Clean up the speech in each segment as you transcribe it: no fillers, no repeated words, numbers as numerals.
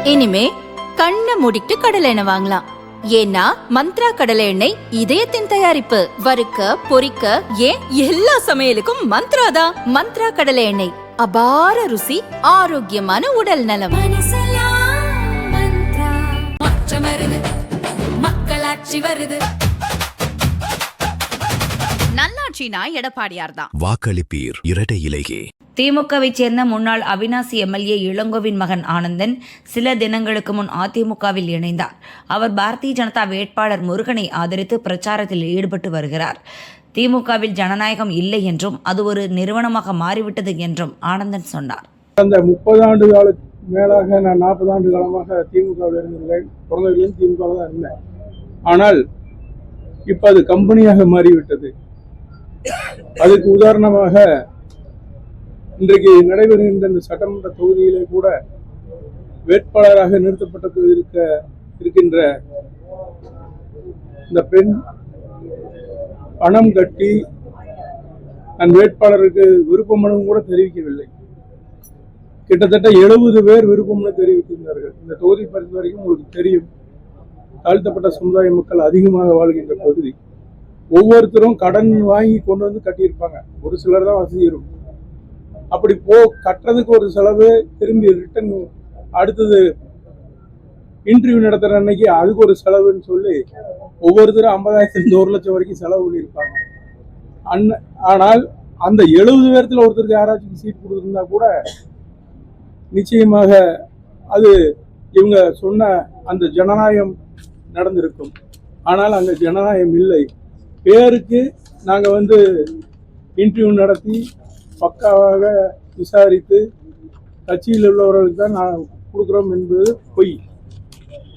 இனிமே கண்ணை மூடிட்டு கடலை எண்ணெய் வாங்கலாம். ஏன்னா மந்த்ரா கடலை எண்ணெய் இதயத்தின் தயாரிப்பு. வறுக்க பொரிக்க ஏன் எல்லா சமையலுக்கும் மந்த்ரா தான். மந்த்ரா கடலை எண்ணெய், அபார ருசி, ஆரோக்கியமான உடல் நலம். மக்களாட்சி வருது. நல்லாட்சினா எடப்பாடியார் தான். வாக்களிப்பீர் இரட்டை இலையே. திமுகவை சேர்ந்த முன்னாள் அவினாசி எம்எல்ஏ இளங்கோவின் மகன் ஆனந்தன் சில தினங்களுக்கு முன் அதிமுகவில் இணைந்தார். அவர் பாரதிய ஜனதா வேட்பாளர் முருகனை ஆதரித்து பிரச்சாரத்தில் ஈடுபட்டு வருகிறார். திமுகவில் ஜனநாயகம் இல்லை என்றும் அது ஒரு நிறுவனமாக மாறிவிட்டது என்றும் ஆனந்தன் சொன்னார். அந்த 30 ஆண்டு காலத்துக்கு மேலாக நான் 40 ஆண்டு காலமாக திமுகவில் இருந்திருக்கேன். பிறந்தவர்களும் திமுக தான் இருந்தேன். ஆனால் இப்ப அது கம்பெனியாக மாறிவிட்டது. அதுக்கு உதாரணமாக இன்றைக்கு நடைபெறுகின்ற இந்த சட்டமன்ற தொகுதியிலே கூட வேட்பாளராக நிறுத்தப்பட்டு இருக்கின்ற இந்த பெண் பணம் கட்டி தன் வேட்பாளருக்கு விருப்ப மனு கூட தெரிவிக்கவில்லை. கிட்டத்தட்ட 70 பேர் விருப்ப மனு தெரிவித்திருந்தார்கள். இந்த தொகுதி பொறுத்த வரைக்கும் உங்களுக்கு தெரியும், தாழ்த்தப்பட்ட சமுதாய மக்கள் அதிகமாக வாழ்கின்ற பகுதி. ஒவ்வொருத்தரும் கடன் வாங்கி கொண்டு வந்து கட்டியிருப்பாங்க. ஒரு சிலர் தான் வசதி இருக்கும். அப்படி கட்டுறதுக்கு ஒரு செலவு, திரும்பி ரிட்டர்ன் அடுத்தது இன்டர்வியூ நடத்துற அன்னைக்கு அதுக்கு ஒரு செலவுன்னு சொல்லி ஒவ்வொருத்தரும் 50,000 1 லட்சம் வரைக்கும் செலவு பண்ணியிருப்பாங்க. ஆனால் அந்த 70 பேர்த்துல ஒருத்தருக்கு யாராச்சும் சீட் கொடுத்துருந்தா கூட நிச்சயமாக அது இவங்க சொன்ன அந்த ஜனநாயகம் நடந்திருக்கும். ஆனால் அங்க ஜனநாயகம் இல்லை. பேருக்கு நாங்க இன்டர்வியூ நடத்தி பக்காவாக விசாரித்து கட்சியில் உள்ளவர்களுக்கு தான் நான் கொடுக்குறோம் என்பது பொய்.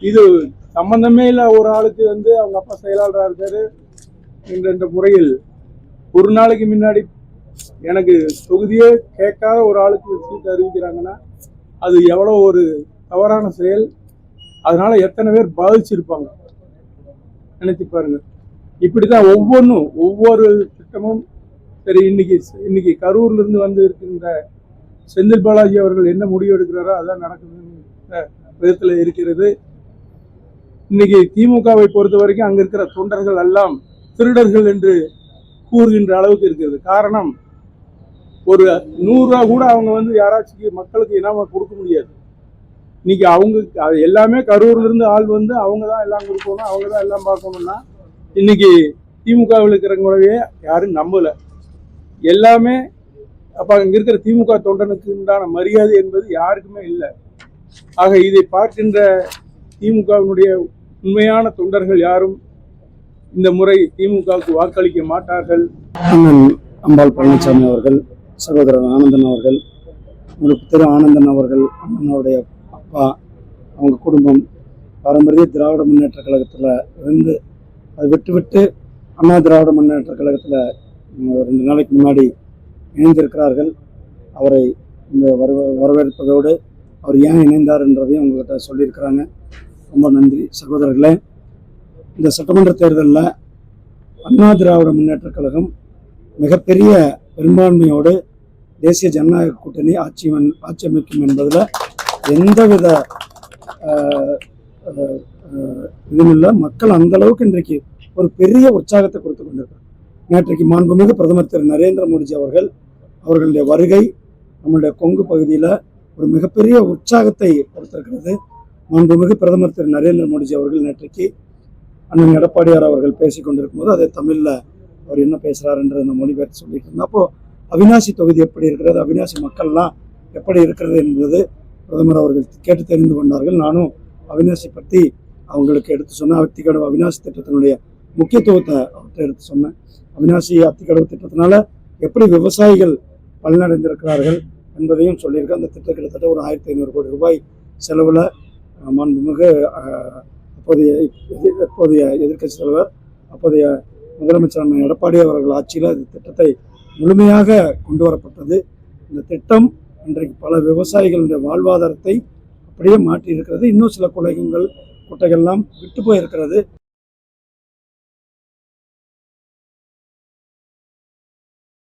இது சம்பந்தமே இல்லை. ஒரு ஆளுக்கு அவங்க அப்பா செயலாளராக இருக்காரு என்ற முறையில் ஒரு நாளைக்கு முன்னாடி எனக்கு தொகுதியே கேட்காத ஒரு ஆளுக்கு சீட் அறிவிக்கிறாங்கன்னா அது எவ்வளோ ஒரு தவறான செயல். அதனால எத்தனை பேர் பாதிச்சிருப்பாங்க நினைச்சு பாருங்க. இப்படிதான் ஒவ்வொரு திட்டமும் சரி. இன்னைக்கு கரூர்ல இருந்து இருக்கின்ற செந்தில் பாலாஜி அவர்கள் என்ன முடிவு எடுக்கிறாரோ அதான் நடக்குதுன்ற விதத்துல இருக்கிறது. இன்னைக்கு திமுகவை பொறுத்த வரைக்கும் அங்க இருக்கிற தொண்டர்கள் எல்லாம் திருடர்கள் என்று கூறுகின்ற அளவுக்கு இருக்கிறது. காரணம், ஒரு 100 ரூபா கூட அவங்க யாராச்சும் மக்களுக்கு இனாம கொடுக்க முடியாது. இன்னைக்கு அவங்க எல்லாமே கரூர்ல இருந்து ஆள் அவங்க தான் எல்லாம் கொடுக்கணும், அவங்க தான் எல்லாம் பார்க்கணும்னா இன்னைக்கு திமுகவில் இருக்கிறவங்களவே யாரும் நம்பல. எல்லாமே அப்ப அங்க இருக்கிற திமுக தொண்டனுக்கு உண்டான மரியாதை என்பது யாருக்குமே இல்லை. ஆக இதை பார்க்கின்ற திமுகவினுடைய உண்மையான தொண்டர்கள் யாரும் இந்த முறை திமுகவுக்கு வாக்களிக்க மாட்டார்கள். அம்பாள் பழனிசாமி அவர்கள், சகோதரர் ஆனந்தன் அவர்கள், உங்களுக்கு திரு ஆனந்தன் அவர்கள், அண்ணனுடைய அப்பா, அவங்க குடும்பம் பாரம்பரிய திராவிட முன்னேற்ற கழகத்தில் இருந்து அதை விட்டு அண்ணா திராவிட முன்னேற்ற கழகத்தில் 2 நாளைக்கு முன்னாடி இணைந்திருக்கிறார்கள். அவரை இந்த வரவேற்பதோடு அவர் ஏன் இணைந்தார் என்றதையும் உங்கள்கிட்ட சொல்லியிருக்கிறாங்க. ரொம்ப நன்றி சகோதரர்களே. இந்த சட்டமன்ற தேர்தலில் அண்ணா திராவிட முன்னேற்ற கழகம் மிகப்பெரிய பெரும்பான்மையோடு தேசிய ஜனநாயக கூட்டணி ஆட்சி அமைக்கும் என்பதில் எந்தவித இதுமில்லை. மக்கள் அந்த அளவுக்கு இன்றைக்கு ஒரு பெரிய உற்சாகத்தை கொடுத்து கொண்டிருக்கிறார். நேற்றைக்கு மாண்புமிகு பிரதமர் திரு நரேந்திர மோடிஜி அவர்களுடைய வருகை நம்முடைய கொங்கு பகுதியில் ஒரு மிகப்பெரிய உற்சாகத்தை கொடுத்திருக்கிறது. மாண்புமிகு பிரதமர் திரு நரேந்திர மோடிஜி அவர்கள் நேற்றைக்கு அண்ணன் எடப்பாடியார் அவர்கள் பேசிக் கொண்டிருக்கும் போது அதை தமிழில் அவர் என்ன பேசுகிறாருன்ற அந்த மொழிபெயர்த்து சொல்லிட்டு இருந்தா. அப்போ அவினாசி தொகுதி எப்படி இருக்கிறது, அவினாசி மக்கள்லாம் எப்படி இருக்கிறது என்பது பிரதமர் அவர்கள் கேட்டு தெரிந்து கொண்டார்கள். நானும் அவினாசி பற்றி அவங்களுக்கு எடுத்து சொன்னேன். அத்திக்கடவு அவினாசி திட்டத்தினுடைய முக்கியத்துவத்தை அவர்கிட்ட எடுத்து சொன்னேன். அவினாசி அத்திக்கடவு திட்டத்தினால எப்படி விவசாயிகள் பலனடைந்திருக்கிறார்கள் என்பதையும் சொல்லியிருக்கேன். அந்த திட்டம் கிட்டத்தட்ட ஒரு 1500 கோடி ரூபாய் செலவில் மாண்புமிகு அப்போதைய எதிர்க்கட்சி தலைவர், அப்போதைய முதலமைச்சர் எடப்பாடி அவர்கள் ஆட்சியில் இந்த திட்டத்தை முழுமையாக கொண்டு வரப்பட்டது. இந்த திட்டம் இன்றைக்கு பல விவசாயிகளுடைய வாழ்வாதாரத்தை அப்படியே மாற்றி இருக்கிறது. இன்னும் சில குட்டைகள்லாம் விட்டு போயிருக்கிறது.